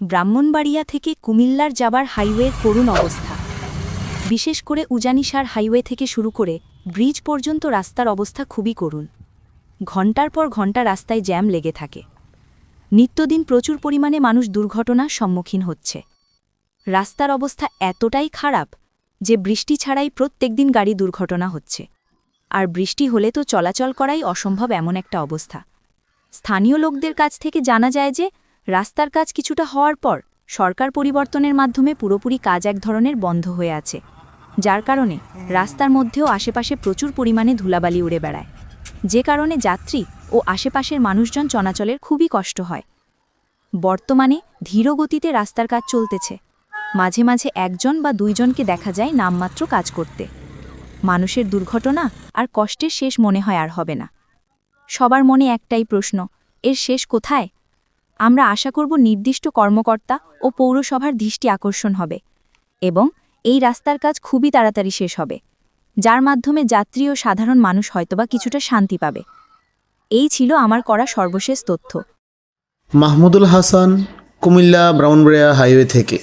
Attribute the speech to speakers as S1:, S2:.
S1: ব্রাহ্মণবাড়িয়া থেকে কুমিল্লার যাবার হাইওয়ের করুণ অবস্থা। বিশেষ করে উজানিসার হাইওয়ে থেকে শুরু করে ব্রিজ পর্যন্ত রাস্তার অবস্থা খুবই করুণ। ঘণ্টার পর ঘণ্টা রাস্তায় জ্যাম লেগে থাকে। নিত্যদিন প্রচুর পরিমাণে মানুষ দুর্ঘটনার সম্মুখীন হচ্ছে। রাস্তার অবস্থা এতটাই খারাপ যে বৃষ্টি ছাড়াই প্রত্যেকদিন গাড়ি দুর্ঘটনা হচ্ছে। আর বৃষ্টি হলে তো চলাচল করাই অসম্ভব এমন একটা অবস্থা। স্থানীয় লোকদের কাছ থেকে জানা যায় যে রাস্তার কাজ কিছুটা হওয়ার পর সরকার পরিবর্তনের মাধ্যমে পুরোপুরি কাজ এক ধরনের বন্ধ হয়ে আছে, যার কারণে রাস্তার মধ্যেও আশেপাশে প্রচুর পরিমাণে ধুলাবালি উড়ে বেড়ায়, যে কারণে যাত্রী ও আশেপাশের মানুষজন চলাচলের খুবই কষ্ট হয়। বর্তমানে ধীরগতিতে রাস্তার কাজ চলতেছে। মাঝে মাঝে একজন বা দুইজনকে দেখা যায় নামমাত্র কাজ করতে। মানুষের দুর্ঘটনা আর কষ্টের শেষ মনে হয় আর হবে না। সবার মনে একটাই প্রশ্ন, এর শেষ কোথায়? আমরা আশা করব নির্দিষ্ট কর্মকর্তা ও পৌরসভার দৃষ্টি আকর্ষণ হবে এবং এই রাস্তার কাজ খুবই তাড়াতাড়ি শেষ হবে, যার মাধ্যমে যাত্রী ও সাধারণ মানুষ হয়তোবা কিছুটা শান্তি পাবে। এই ছিল আমার করা সর্বশেষ তথ্য।
S2: মাহমুদুল হাসান, কুমিল্লা ব্রাহ্মণবাড়িয়া হাইওয়ে থেকে।